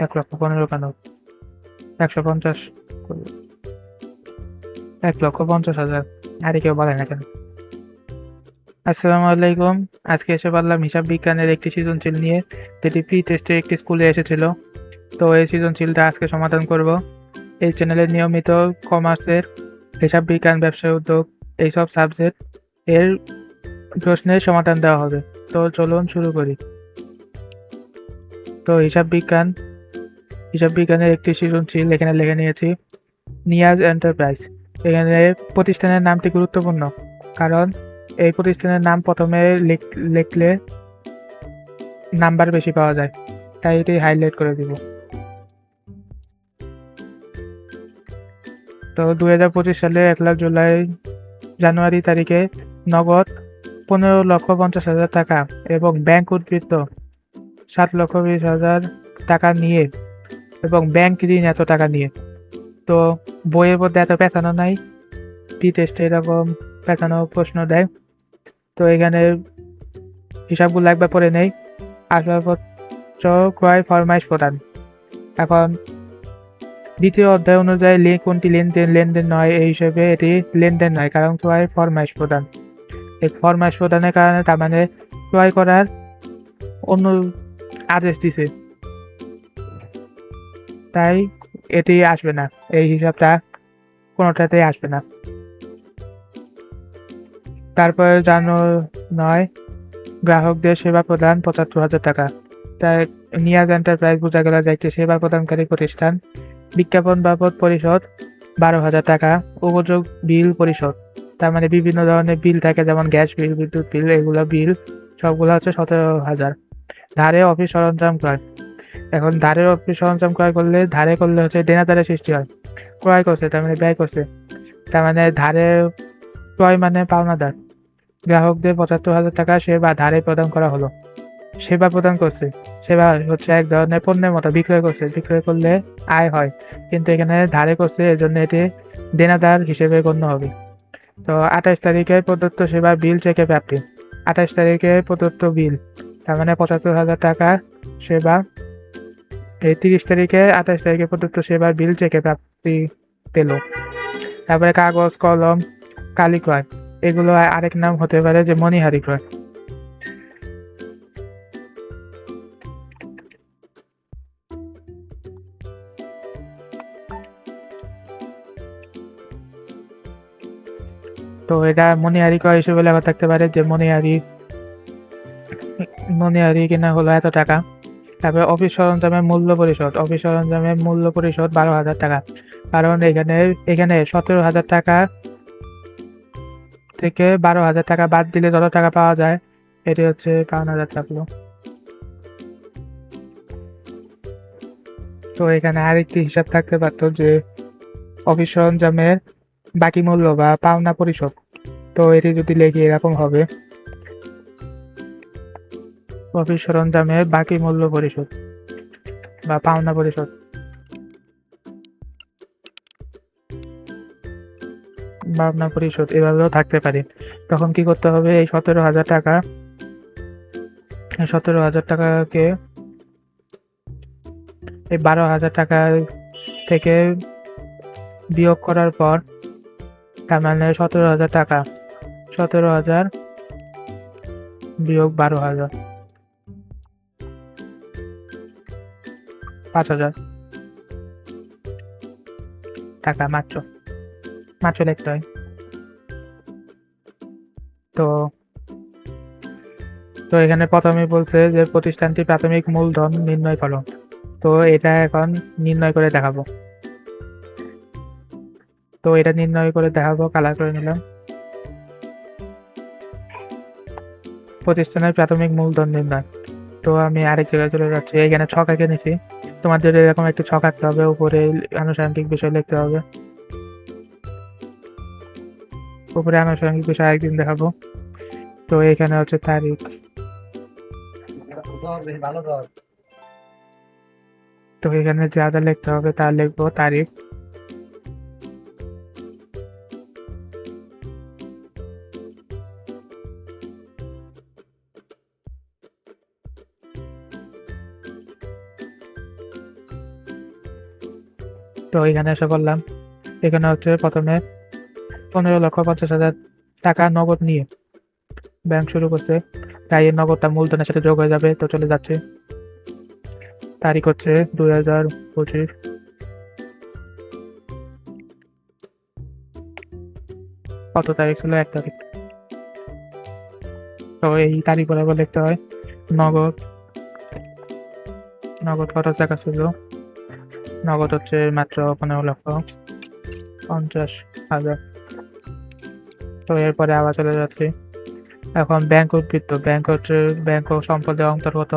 1,15,000 কেন? 150, 1,50,000। আরে কেউ বলে না কেন? আসসালামু আলাইকুম। আজকে এসে পারলাম হিসাব বিজ্ঞানের একটি সৃজনশীল নিয়ে, যেটি প্রি টেস্টে একটি স্কুলে এসেছিল। তো এই সৃজনশীলটা আজকে সমাধান করব। এই চ্যানেলে নিয়মিত কমার্সের, হিসাব বিজ্ঞান, ব্যবসায় উদ্যোগ, এইসব সাবজেক্ট এর প্রশ্নের সমাধান দেওয়া হবে। তো চলুন শুরু করি। তো হিসাব বিজ্ঞানের একটি সৃজনশীল এখানে লিখে নিয়েছি, নিয়াজ এন্টারপ্রাইজ। এখানে প্রতিষ্ঠানের নামটি গুরুত্বপূর্ণ, কারণ এই প্রতিষ্ঠানের নাম প্রথমে লিখলে নাম্বার বেশি পাওয়া যায়, তাই এটি হাইলাইট করে দিব। তো 2025 সালে 1 জানুয়ারি তারিখে নগদ 15,50,000 টাকা এবং ব্যাংক উদ্ধৃত 7,20,000 টাকা নিয়ে এবং ব্যাংক ঋণ এত টাকা নিয়ে। তো বইয়ের মধ্যে এত পেঁচানো নাই, প্রি টেস্টে এরকম পেঁচানো প্রশ্ন দেয়। তো এখানে হিসাবগুলো একবার পড়ে নেই। আসবাবপত্র ক্রয় ফরমাইশ প্রদান। এখন দ্বিতীয় অধ্যায় অনুযায়ী কোনটি লেনদেন নয়, এই হিসেবে এটি লেনদেন নয়, কারণ ক্রয় ফরমাইশ প্রদান। এই ফরমাইশ প্রদানের কারণে তার মানে ক্রয় করার অন্য আদেশ দিছে, তাই এটি আসবে না, এই হিসাবটা কোনোটাতেই আসবে না। তারপরে নয়, গ্রাহকদের সেবা প্রদান 75,000 টাকা। তাই নিয়াজ এন্টারপ্রাইজ বোঝা গেল যে একটি সেবা প্রদানকারী প্রতিষ্ঠান। বিজ্ঞাপন বাবদ পরিশোধ 12,000 টাকা। উপযোগ বিল পরিশোধ, তার মানে বিভিন্ন ধরনের বিল থাকে, যেমন গ্যাস বিল, বিদ্যুৎ বিল, এগুলো বিল সবগুলো হচ্ছে 17,000। ধারে অফিস সরঞ্জাম ক্রয়। এখন ধারের অফিস সরঞ্জাম ক্রয় করলে হচ্ছে দেনাদারের সৃষ্টি হয়। ক্রয় করছে তার মানে ব্যয় করছে, তার মানে ধারে ক্রয় মানে পাওনাদার। গ্রাহকদের 75,000 টাকা সেবা ধারে প্রদান করা হলো। সেবা প্রদান করছে, সেবা হচ্ছে এক ধরনের পণ্যের মতো, বিক্রয় করছে, বিক্রয় করলে আয় হয়, কিন্তু এখানে ধারে করছে, এজন্য এটি দেনাদার হিসেবে গণ্য হবে। তো 28 তারিখে প্রদত্ত সেবা বিল চেকে প্রাপ্তি। 28 তারিখে প্রদত্ত বিল, তার মানে 75,000 টাকা সেবা। এই 30 তারিখে 28 তারিখে প্রদত্ত সেবার বিল চেকে প্রাপ্তি পেল। তারপরে কাগজ, কলম, কালি ক্রয়, এগুলো আরেক নাম হতে পারে যে মণিহারি ক্রয়। তো এটা মণিহারি ক্রয় হিসেবে লেখা থাকতে পারে যে মণিহারি কেনা হলো এত টাকা। তারপরে অফিস সরঞ্জামের মূল্য পরিশোধ 12,000 টাকা, কারণ এখানে 17,000 টাকা থেকে 12,000 টাকা বাদ দিলে যত টাকা পাওয়া যায়, এটি হচ্ছে পাওনাদার থাকলো। তো এখানে আরেকটি হিসাব থাকতে পারতো যে অফিস সরঞ্জামের বাকি মূল্য বা পাওনা পরিশোধ। তো এটি যদি লিখি এরকম হবে, অফিস সরঞ্জামের বাকি মূল্য পরিশোধ বা পাওনা পরিশোধ। পাওনা পরিশোধ এভাবেও থাকতে পারে। তখন কি করতে হবে, এই 17,000 টাকাকে এই 12,000 টাকা থেকে বিয়োগ করার পর, তার মানে 17,000 টাকা, 17,000 বিয়োগ 12,000, 5,000 টাকা মাত্র লিখতে হয়। তো তো এখানে প্রথমেই বলছে যে প্রতিষ্ঠানটি প্রাথমিক মূলধন নির্ণয় করো। তো এটা এখন নির্ণয় করে দেখাবো। কালার করে নিলাম। প্রতিষ্ঠানের প্রাথমিক মূলধন নির্ণয়। তো আমি আরেক জায়গায় চলে যাচ্ছি, এখানে ছক এঁকে নিছি। তোমাদের এরকম একটি ছক আঁকতে হবে, উপরে আনুষঙ্গিক বিষয় লিখতে হবে। উপরে আনুষঙ্গিক বিষয় আরেকদিন দেখাবো। তো এখানে হচ্ছে তারিখ। তো এখানে যা যা লিখতে হবে তা লিখবো। তারিখ, তো এখানে এসে বললাম, এখানে হচ্ছে প্রথমে 15,50,000 টাকা নগদ নিয়ে ব্যাংক শুরু করছে, তাই এই নগদটা মূলধনের সাথে যোগ হয়ে যাবে। তো চলে যাচ্ছে, তারিখ হচ্ছে 2025, কত তারিখ ছিল, 1 তারিখ। তো এই তারিখ বরাবর লিখতে হয় নগদ। নগদ কত টাকা ছিল? নগদ হচ্ছে মাত্র 15,50,000। তো এরপরে আবার চলে যাচ্ছি, এখন ব্যাংক উদ্বৃত্ত। ব্যাংক হচ্ছে ব্যাংক ও সম্পদের অন্তর্গত।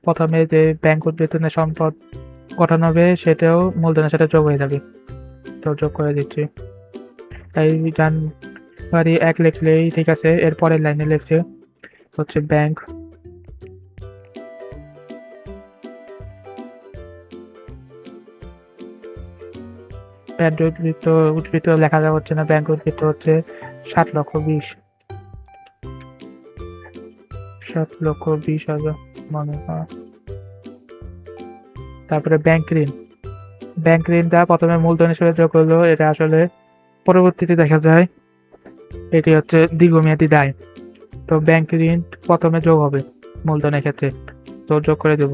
প্রথমে যে ব্যাংক উদ্বৃত্তনের সম্পদ গঠন হবে সেটাও মূলধনের সাথে যোগ হয়ে যাবে। তো যোগ করে দিচ্ছি। এই জানুয়ারি 1 লিখলেই ঠিক আছে। এর পরের লাইনে লিখছে হচ্ছে ব্যাংক উদ্বৃত্ত লেখা যাওয়া হচ্ছে না, ব্যাংক উদ্বৃত্ত হচ্ছে 7,20,000 মনে হয়। তারপরে ব্যাংক ঋণ। ব্যাংক ঋণটা প্রথমে মূলধন হিসেবে যোগ হলো, এটা আসলে পরবর্তীতে দেখা যায় এটি হচ্ছে দীর্ঘমেয়াদী দায়। তো ব্যাংক ঋণ প্রথমে যোগ হবে মূলধনের ক্ষেত্রে, তো যোগ করে দেব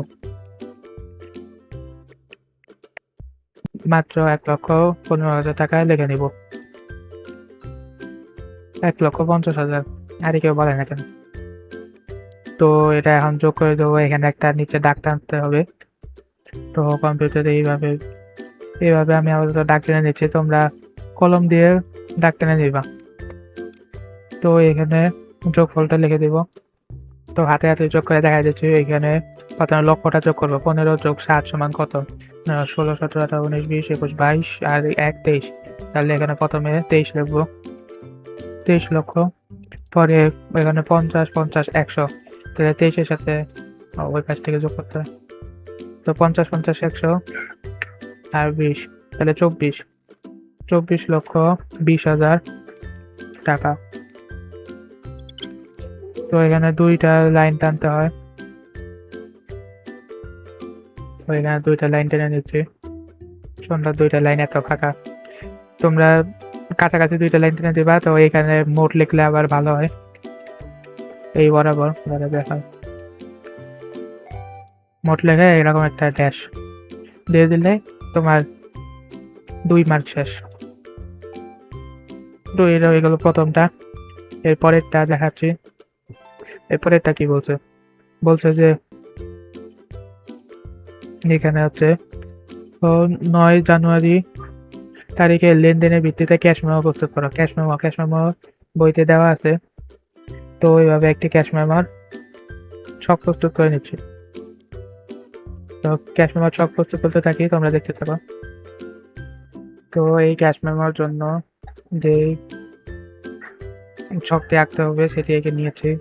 মাত্র 1,15,000 টাকায় লিখে নিব। 1,50,000, আর কেউ বলে না কেন। তো এটা এখন যোগ করে দেবো, এখানে একটা নিচে দাগ টানতে হবে। তো কম্পিউটারে এইভাবে আমি আপাতত দাগ টেনে নিচ্ছি, তোমরা কলম দিয়ে দাগ টেনে নিবা। তো এখানে যোগফলটা লিখে দিব। তো হাতে হাতে যোগ করে দেখা যাচ্ছে, এখানে প্রথমে লক্ষটা যোগ করবো। 15 যোগ 7 সমান কত? 16, 17, 18, 19, 20, 21, 22 আর 1, 23। তাহলে এখানে প্রথমে 23 লিখবো, 23 লক্ষ। পরে এখানে 50, 50, 100। তাহলে 23-এর সাথে ওই পাশ থেকে যোগ করতে হয়। তো 50, 50, 100 আর 20, তাহলে 24,20,000 টাকা। তো এখানে দুইটা লাইন টানতে হয়, তো এখানে দুইটা লাইন টেনে নিচ্ছি। সুন্দর, দুইটা লাইন এত ফাঁকা, তোমরা কাছাকাছি দুইটা লাইন টেনে দিবা। তো এখানে মোট লিখলে আবার ভালো হয়, এই বরাবর দেখা মোট লেখে এরকম একটা ড্যাশ দিয়ে দিলে তোমার 2 মার্ক শেষ। তো এটা হয়ে গেল প্রথমটা। এরপরেরটা দেখাচ্ছি। এরপরেরটা কি বলছে? বলছে যে এখানে হচ্ছে 9 জানুয়ারি তারিখে লেনদেনের ভিত্তিতে ক্যাশ মেমো প্রস্তুত করো। ক্যাশ মেমো বইতে দেওয়া আছে। তো এইভাবে একটি ক্যাশ মেমোর ছক প্রস্তুত করে নিচ্ছি। তো ক্যাশ মেমোর ছক প্রস্তুত করতে থাকি, তোমরা দেখতে থাকো। তো এই ক্যাশ মেমোর জন্য যে ছকটি আঁকতে হবে সেটি এঁকে নিয়েছি।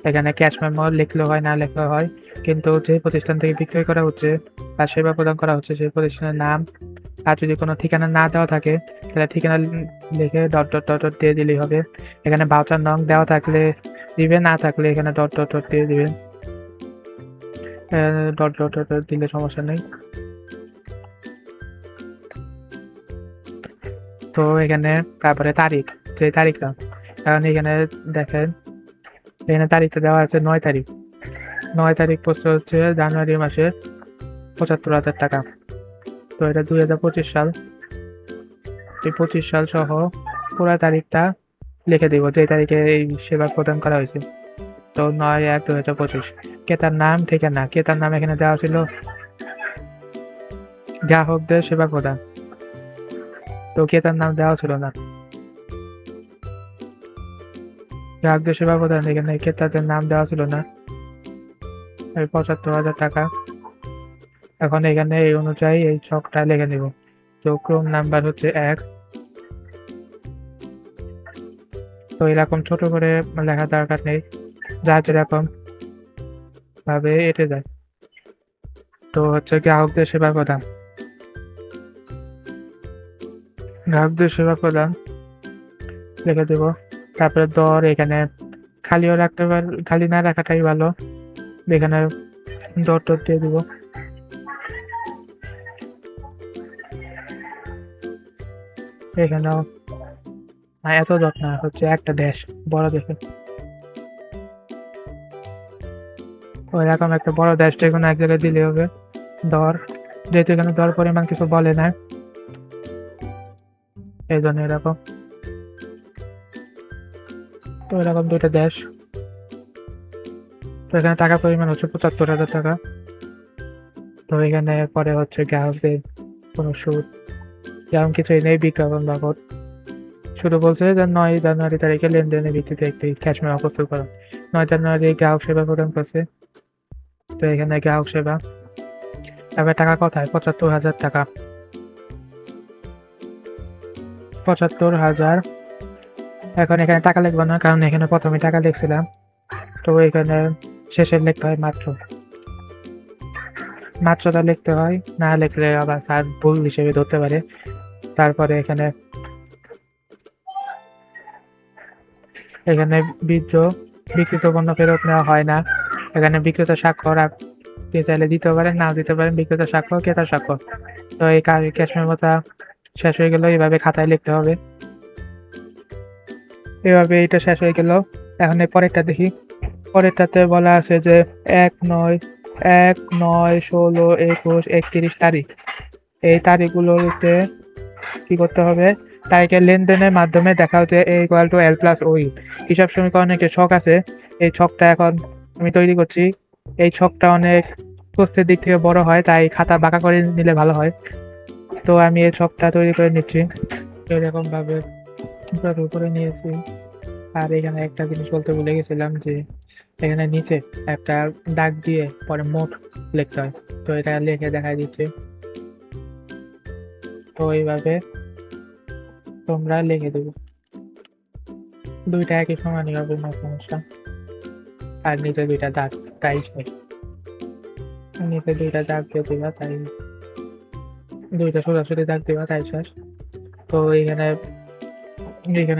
এখানে ক্যাশ মেমো লিখলেও হয়, না লিখলেও হয়, কিন্তু যে প্রতিষ্ঠান থেকে বিক্রয় করা হচ্ছে বা সেবা প্রদান করা হচ্ছে সেই প্রতিষ্ঠানের নাম, আর যদি কোনো ঠিকানা না দেওয়া থাকে তাহলে ঠিকানা লিখে ডট ডট ডট ডট দিয়ে দিলেই হবে। এখানে ভাউচার নং দেওয়া থাকলে দিবে, না থাকলে এখানে ডট ডট ডট দিয়ে দিবেন। ডট ডট ডট ডট দিলে সমস্যা নেই। তো এখানে তারপরে তারিখ, যে তারিখটা এখন এখানে দেখেন, এখানে তারিখটা দেওয়া আছে 9 তারিখ। 9 তারিখ পড়ছে হচ্ছে জানুয়ারি মাসের 75,000 টাকা। তো এটা 2025 সাল। এই 25 সাল সহ পুরা তারিখটা লিখে দিব, যে তারিখে এই সেবা প্রদান করা হয়েছে। তো 9/1/2025। ক্রেতার নাম, ঠিকানা। ক্রেতার নাম এখানে দেওয়া ছিল গ্রাহকদের সেবা প্রদান, তো ক্রেতার নাম দেওয়া ছিল না। গ্রাহকদের সেবা প্রদান, এখানে ক্রেতাদের নাম দেওয়া ছিল না। 75,000 টাকা। এখন এখানে এই অনুযায়ী এই ছকটা লিখে নিব। তো ক্রম নাম্বার হচ্ছে 1। তো এরকম ছোট করে লেখা দরকার নেই, যা যেরকম ভাবে এঁটে যায়। তো হচ্ছে গ্রাহকদের সেবা প্রদান, গ্রাহকদের সেবা প্রদান লিখে দেব। তারপরে দর, এখানে খালিও রাখতে পার, খালি না রাখাটাই ভালো। এখানে দর টর দিয়ে দিব। এখানেও এত দর না, হচ্ছে একটা দেশ বড় দেখে, ওইরকম একটা বড় দেশ যে কোনো এক জায়গায় দিলে হবে দর, যেহেতু এখানে দর পরিমাণ কিছু বলে না, এই জন্য এরকম। তো এরকম দুইটা দেশ, তো এখানে টাকা পরিমাণ হচ্ছে ৭৫,০০০ টাকা। তো এখানে পরে হচ্ছে গ্রাহকদের কোনো সুদ যেমন কিছুই নেই, বিজ্ঞাপন বাবদ শুধু বলছে যে ৯ জানুয়ারি তারিখে লেনদেনের ভিত্তিতে একটি ক্যাশ মেমো প্রস্তুত করা। ৯ জানুয়ারি গ্রাহক সেবা প্রদান করছে। তো এখানে গ্রাহক সেবা, তারপরে টাকা কোথায়, ৭৫,০০০ টাকা, ৭৫,০০০। এখন এখানে টাকা লিখবো না, কারণ এখানে প্রথমে টাকা লিখছিলাম। তো এখানে শেষে লিখতে হয় মাত্রটা লিখতে হয়, না লিখলে আবার স্যার ভুল হিসেবে ধরতে পারে। তারপরে এখানে বিক্রিত পণ্য ফেরত নেওয়া হয় না। এখানে বিক্রেতা স্বাক্ষর আপনি চাইলে দিতে পারেন, নাও দিতে পারেন, বিক্রেতা স্বাক্ষর, ক্রেতার স্বাক্ষর। তো এই ক্যাশ মেমোটা শেষ হয়ে গেল, এইভাবে খাতায় লিখতে হবে। এভাবে এটা শেষ হয়ে গেল। এখন এই পরেরটা দেখি। পরেরটাতে বলা আছে যে ১/৯/১৬/২১/৩১ তারিখ, এই তারিখগুলোতে কি করতে হবে, তারিখের লেনদেনের মাধ্যমে দেখাও যে A = L+OE হিসাব সমীকরণে একটি ছক আছে। এই ছকটা এখন আমি তৈরি করছি। এই ছকটা অনেক প্রস্থের দিক থেকে বড় হয়, তাই খাতা বাঁকা করে নিলে ভালো হয়। তো আমি এই ছকটা তৈরি করে নিচ্ছি এরকম ভাবে করে নিয়েছি। আর এখানে একটা জিনিস বলতে ভুলে গেছিলাম যে এখানে নিচে একটা দাগ দিয়ে পরে মোট লিখতে হয়, তো এটা লিখে দেখা দিচ্ছে। তো এইভাবে তোমরা লিখে দেবে, দুইটা একই সমানই হবে, না সমস্যা। আর নিচে দুইটা দাগ, তাই নিচে দুইটা দাগ দিয়ে দিবা, তাই দুইটা সোজাসুজি দাগ দিবা, তাই শেষ। তো এখানে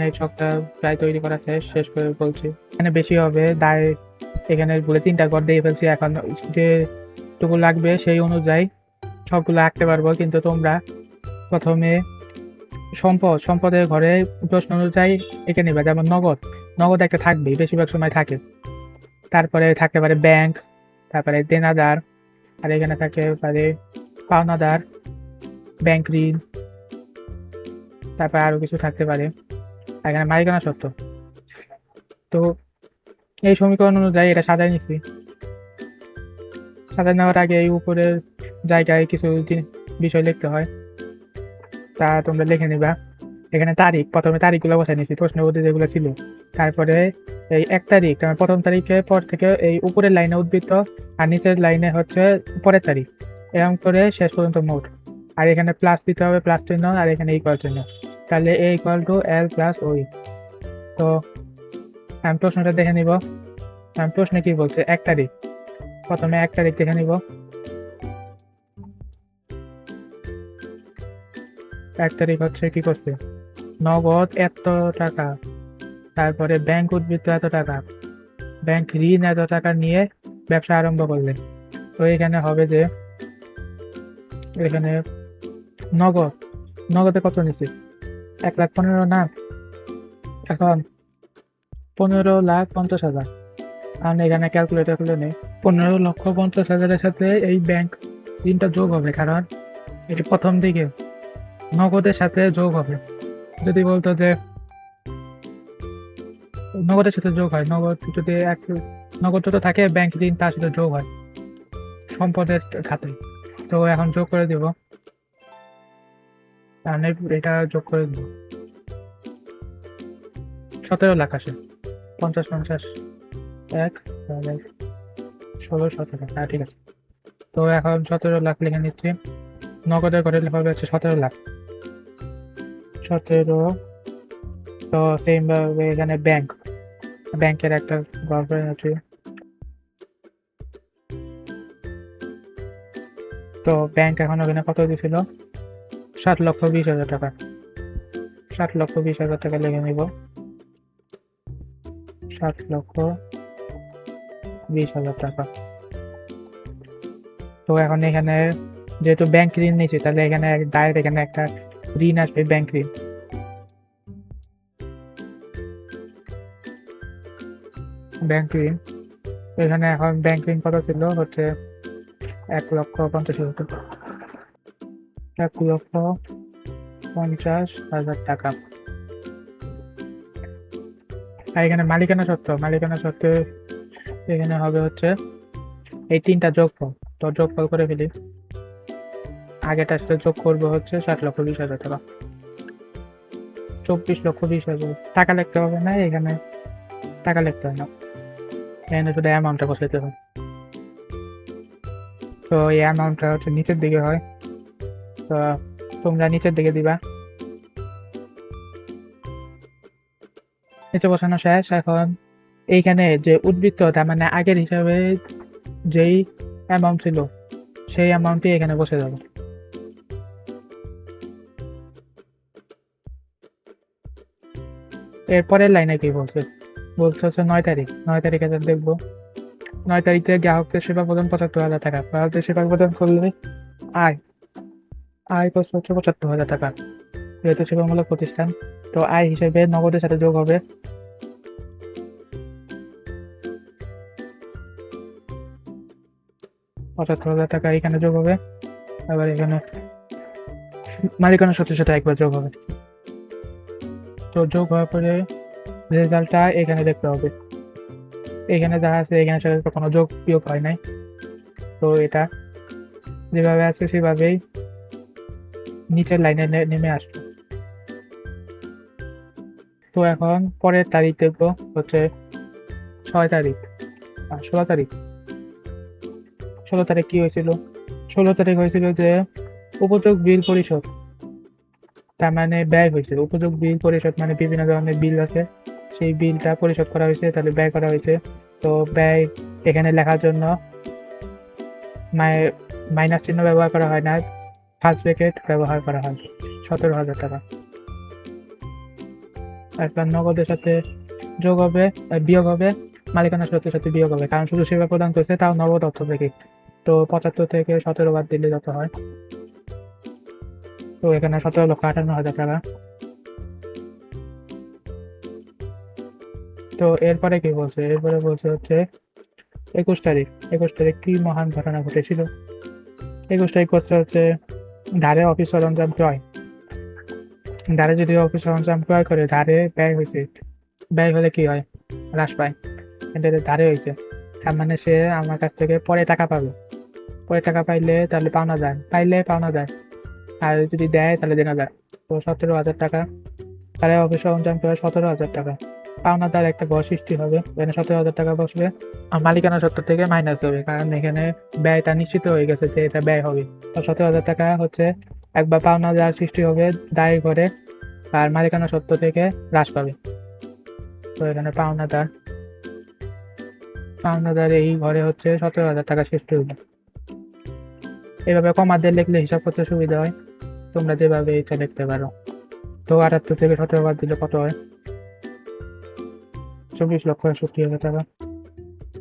এই ছকটা প্রায় তৈরি করা শেষ করে বলছি। এখানে বেশি হবে দায়, এখানে বলে ৩টা ঘর দিয়ে ফেলছি। এখন যেটুকু লাগবে সেই অনুযায়ী সবগুলো আঁকতে পারবো, কিন্তু তোমরা প্রথমে সম্পদের ঘরে প্রশ্ন অনুযায়ী এঁকে নেবে। যেমন নগদ একটা থাকবেই, বেশিরভাগ সময় থাকে। তারপরে থাকতে পারে ব্যাংক, তারপরে দেনাদার, আর এখানে থাকতে পারে পাওনাদার, ব্যাংক ঋণ, তারপরে আরো কিছু থাকতে পারে, এখানে মালিকানা সত্ত্ব। তো এই সমীকরণ অনুযায়ী এটা সাজায় নিচ্ছি। সাজায় নেওয়ার আগে এই উপরের জায়গায় কিছু বিষয় লিখতে হয়, তা তোমরা লিখে নিবা। এখানে তারিখ, প্রথমে তারিখগুলো বসাই নিচ্ছি প্রশ্নের মধ্যে যেগুলো ছিল। তারপরে এই ১ তারিখ, প্রথম তারিখের পর থেকে এই উপরের লাইনে উদ্বৃত্ত, আর নিচের লাইনে হচ্ছে পরের তারিখ, এরকম করে শেষ পর্যন্ত মোট। আর এখানে প্লাস দিতে হবে, প্লাস চিহ্ন, আর এখানে ইকুয়াল চিহ্ন, তাহলে A = L+OE। তো আমি প্রশ্নটা দেখে নিব। আমি প্রশ্নে কি বলছে, ১ তারিখ, প্রথমে ১ তারিখ দেখে নিব। ১ তারিখ হচ্ছে কি করছে, নগদ এত টাকা, তারপরে ব্যাংক উদ্বৃত্ত এত টাকা, ব্যাংক ঋণ এত টাকা নিয়ে ব্যবসা আরম্ভ করলেন। তো এখানে হবে যে এখানে নগদে কত নিচ্ছে, ১,১৫,০০০ না, এখন ১৫,৫০,০০০। আমি এখানে ক্যালকুলেটর খুলে নেই। ১৫,৫০,০০০-এর সাথে এই ব্যাংক ঋণটা যোগ হবে, কারণ এটি প্রথম দিকে নগদের সাথে যোগ হবে। যদি বলতো যে নগদের সাথে যোগ হয়, নগদ যত থাকে ব্যাংক ঋণ তার সাথে যোগ হয় সম্পদের খাতে। তো এখন যোগ করে দেব, তাহলে এটা যোগ করে দেব, ১৭ লাখ আসে। ৫০, ১ ১৬, ১৭, হ্যাঁ ঠিক আছে। তো এখন ১৭ লাখ লিখে নিচ্ছি। নগদের ঘরে হবে হচ্ছে ১৭ লাখ। ১৭। তো সেম ভাবে এখানে ব্যাংকের একটা ঘর করে নিচ্ছি। তো ব্যাংক এখন ওখানে কত দিয়েছিল, ৭,২০,০০০ টাকা। ৭,২০,০০০ টাকা লিখে নিব, ৭,২০,০০০ টাকা। তো এখন এখানে যেহেতু ব্যাংক ঋণ নিয়েছি, তাহলে এখানে ডাইরেক্ট এখানে একটা ঋণ আসবে, ব্যাংক ঋণ। ব্যাংক ঋণ। এখানে এখন ব্যাংক ঋণ কত ছিল হচ্ছে 1,50,000 টাকা, 1,50,000 টাকা। আর এখানে মালিকানা সত্ত্ব এখানে হবে হচ্ছে এই তিনটা যোগফল। তো যোগফল করে ফেলি। আগেটার সাথে যোগ করবো হচ্ছে 7,20,000 টাকা, 24,20,000 টাকা লিখতে হবে না, এখানে টাকা লিখতে হয় না, এখানে শুধু অ্যামাউন্টটা বসাইতে হয়। তো এই অ্যামাউন্টটা হচ্ছে নিচের দিকে হয়, তো তোমরা নিচের দিকে দিবা। নিচে বসানো শেষ। এখন এইখানে যে উদ্বৃত্ত, তার মানে আগের হিসাবে যেই অ্যামাউন্ট ছিল সেই অ্যামাউন্টই এখানে বসে যাবে। এরপরের লাইনে কি বলছে হচ্ছে 9 তারিখ। 9 তারিখে দেখবো 9 তারিখে গ্রাহকদের সেবা প্রদান 75,000 টাকা। গ্রাহকদের সেবা প্রদান করলে আয় করছে হচ্ছে 75,000 টাকা, যেহেতু সেবামূলক প্রতিষ্ঠান। তো আয় হিসেবে নগদের সাথে যোগ হবে 75,000 টাকা, এখানে যোগ হবে। আবার এখানে মালিকানা সত্যের সাথে একবার যোগ হবে। তো যোগ হওয়ার পরে রেজাল্টটা এখানে দেখতে হবে। এখানে যা আছে এখানে সাথে কোনো যোগ বিয়োগ হয় নাই, তো এটা যেভাবে আছে সেভাবেই নিচের লাইনে নেমে আসবে। তো এখন পরের তারিখ দেখবো হচ্ছে 6 তারিখ, 16 তারিখ। 16 তারিখ কি হয়েছিল? 16 তারিখ হয়েছিল যে উপযোগ বিল পরিশোধ, তার মানে ব্যয় হয়েছে। উপযোগ বিল পরিশোধ মানে বিভিন্ন ধরনের বিল আছে, সেই বিলটা পরিশোধ করা হয়েছে, তাহলে ব্যয় করা হয়েছে। তো ব্যয় এখানে লেখার জন্য মাইনাস চিহ্ন ব্যবহার করা হয় না, ফার্স্ট ব্র্যাকেট ব্যবহার করা হয়। 17,000 টাকা। একবার নগদের সাথে যোগ হবে, বিয়োগ হবে, মালিকানা সত্যের সাথে বিয়োগ হবে, কারণ শুধু সেবা প্রদান করছে, তাও নগদ অর্থ থেকে। তো 75 থেকে 17 বাদ দিলে যত হয়, তো এখানে 17,58,000 টাকা। তো এরপরে কি বলছে? এরপরে বলছে হচ্ছে 21 তারিখ। 21 তারিখ কি মহান ঘটনা ঘটেছিল? 21 তারিখ হচ্ছে ধারে অফিস সরঞ্জাম ক্রয়। ধারে যদি অফিস সরঞ্জাম ক্রয় করে, ধারে ব্যয় হয়েছে, ব্যয় হলে কি হয়? হ্রাস পায়। এটা ধারে হয়েছে, তার মানে সে আমার কাছ থেকে পরে টাকা পাবে। পরে টাকা পাইলে তাহলে পাওনা যায়, আর যদি দেয় তাহলে দেনা যায়। তো 17,000 টাকা। তাহলে অফিস সরঞ্জাম ক্রয় 17,000 টাকা। পাওনাদার একটা ঘর সৃষ্টি হবে, এখানে 17,000 টাকা বসবে, আর মালিকানা সত্ত্ব থেকে মাইনাস হবে, কারণ এখানে ব্যয়টা নিশ্চিত হয়ে গেছে যে এটা ব্যয় হবে। তো 17,000 টাকা হচ্ছে একবার পাওনাদার সৃষ্টি হবে দায় ঘরে, আর মালিকানা সত্ত্ব থেকে হ্রাস পাবে। তো এখানে পাওনাদার এই ঘরে হচ্ছে 17,000 টাকা সৃষ্টি হবে। এভাবে কমাদের লিখলে হিসাব করতে সুবিধা হয়, তোমরা যেভাবে এটা লিখতে পারো। তো 78 থেকে 17 বাদ দিলে কত হয়? 24,61,000 টাকা।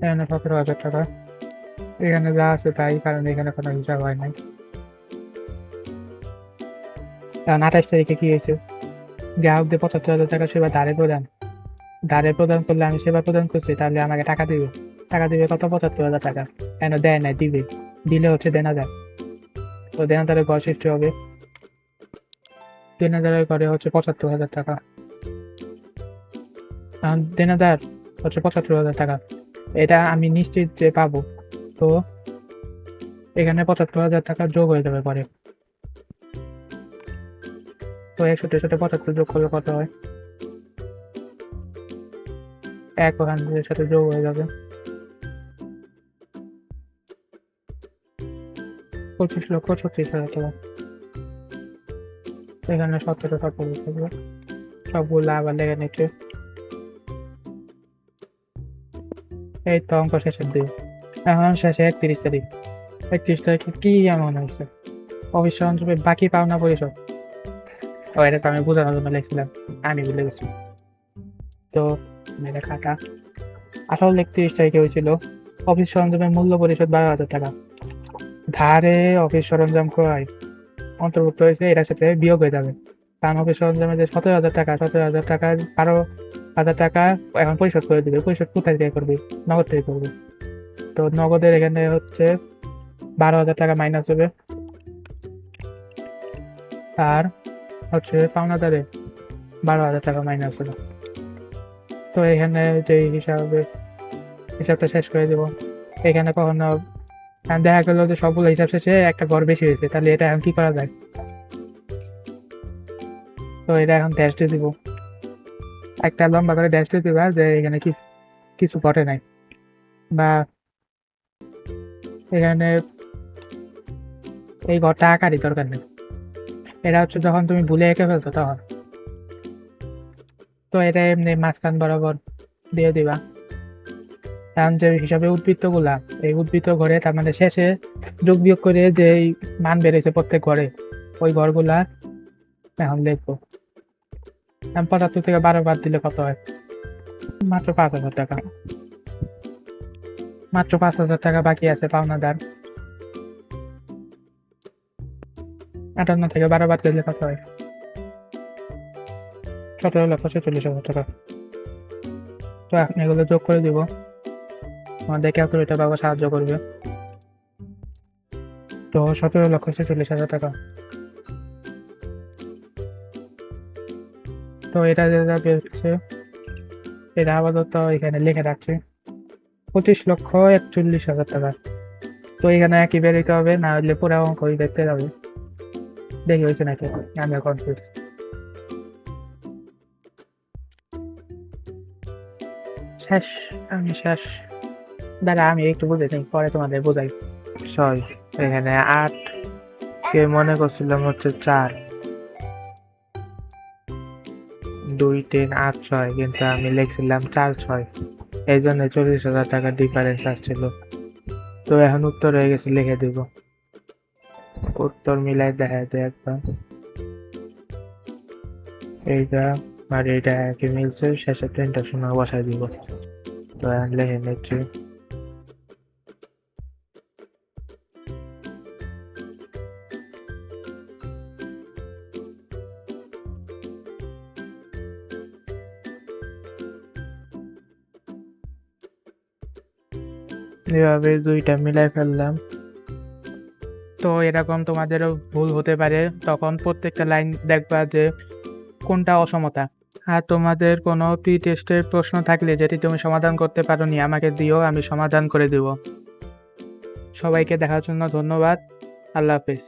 এখানে 17,000 টাকা। এখানে যা আছে তাই, কারণ এখানে কোনো হিসাব হয় নাই। কারণ 28 তারিখে কি হয়েছে? গ্রাহকদের 75,000 টাকা সেবা ধারে প্রদান করলে আমি সেবা প্রদান করছি, তাহলে আমাকে টাকা দিবে কত? 75,000 টাকা। কেন দেয় নাই? দিবে, দিলে হচ্ছে দেনাদার। তো দেনাদারের ঘর সৃষ্টি হবে, দেনাদারের ঘরে হচ্ছে 75,000 টাকা। দেনাদার হচ্ছে 75,000 টাকা, এটা আমি নিশ্চিত যে পাবো। তো এখানে 75,000 টাকা যোগ হয়ে যাবে পরে। তো 61 সাথে 75 যোগ করলে কত হয়? 1 ওখানের সাথে যোগ হয়ে যাবে, 25,36,000 টাকা। এখানে 17 থাকবে, সবগুলো আবার লেগে নিচ্ছে। এই তো অঙ্ক শেষের দিকে। এখন শেষে 31 তারিখ। 31 তারিখে কি এমন হয়েছে? অফিস সরঞ্জামে বাকি পাওনা পরিশোধ। ও, এটা তো আমি বোঝানোর জন্য লিখছিলাম, আমি ভুলে গেছি। তো মেরে খাতা। আসল 31 তারিখে হয়েছিল অফিস সরঞ্জামের মূল্য পরিশোধ 12,000 টাকা। ধারে অফিস সরঞ্জাম ক্রয় অন্তর্ভুক্ত হয়েছে, এটার সাথে বিয়োগ হয়ে যাবে, কারণ অফিস সরঞ্জামে যে 17,000 টাকা, 17,000 টাকা টাকা এখন পরিশোধ করে দিবে। পরিশোধ কোথায় থেকে করবি? নগদ থেকে করবি। তো নগদের এখানে হচ্ছে 12,000 টাকা মাইনাস হবে, আর হচ্ছে পাওনাদারে 12,000 টাকা মাইনাস হবে। তো এখানে যে হিসাবটা শেষ করে দেবো। এখানে কখনো দেখা গেলো যে সবগুলো হিসাব শেষে একটা ঘর বেশি হয়েছে, তাহলে এটা এখন কি করা যায়? তো এটা এখন ড্যাশ দিয়ে দিব, একটা লম্বা করে ড্যাশ দিয়ে দিবা যে এখানে কিছু ঘটে নাই, বা এখানে এই ঘরটা আঁকারই দরকার নেই। এটা হচ্ছে যখন তুমি ভুলে এঁকে ফেলছো তখন। তো এটা এমনি মাঝখান বরাবর দিয়ে দিবা। এখন যে হিসাবে উদ্বৃত্ত গুলা, এই উদ্বৃত্ত ঘরে তার মানে শেষে যোগ বিয়োগ করে যে মান বেড়েছে প্রত্যেক ঘরে, ওই ঘরগুলা এখন লিখবো। 75 থেকে 12 বাদ দিলে কত হয়? মাত্র 5,000 টাকা। মাত্র 5,000 টাকা বাকি আছে পাওনাদার। 58 থেকে 12 বাদ দিলে কত হয়? 17,46,000 টাকা। তো এখন এগুলো যোগ করে দিব, আমাদের ক্যালকুলেটর বাবা সাহায্য করবে। তো 17,46,000 টাকা। তো এটা যেটা বেরোচ্ছে এটা আপাতত এখানে লিখে রাখছি 25,41,000 টাকা। তো এখানে একই বেরোতে হবে, না হলে পুরো অঙ্ক বেঁচতে যাবে। দেখি হয়েছে নাকি, আমি কনফিউজ। শেষ, আমি শেষ। দাঁড়া আমি একটু বুঝে নিই, পরে তোমাদের বোঝাই। 6, এখানে 8 কে মনে করছিলাম হচ্ছে 4, 2, 3, 8, 6, কিন্তু আমি লিখছিলাম 4, 6, এই জন্য 40,000 টাকা ডিফারেন্স আসছিল। তো এখন উত্তর হয়ে গেছে, লিখে দিব। উত্তর মিলাই দেখা যায় একবার, এইটা আর এইটা একই মিলছে, শেষে প্রিন্টার সময় বসাই দিব। তো এখন লিখে নিচ্ছি। এভাবে দুইটা মিলাই ফেললাম। তো এরকম তোমাদেরও ভুল হতে পারে, তখন প্রত্যেকটা লাইন দেখবা যে কোনটা অসমতা। আর তোমাদের কোনো প্রি টেস্টের প্রশ্ন থাকলে যেটি তুমি সমাধান করতে পারোনি আমাকে দিও, আমি সমাধান করে দেব। সবাইকে দেখার জন্য ধন্যবাদ। আল্লাহ হাফেজ।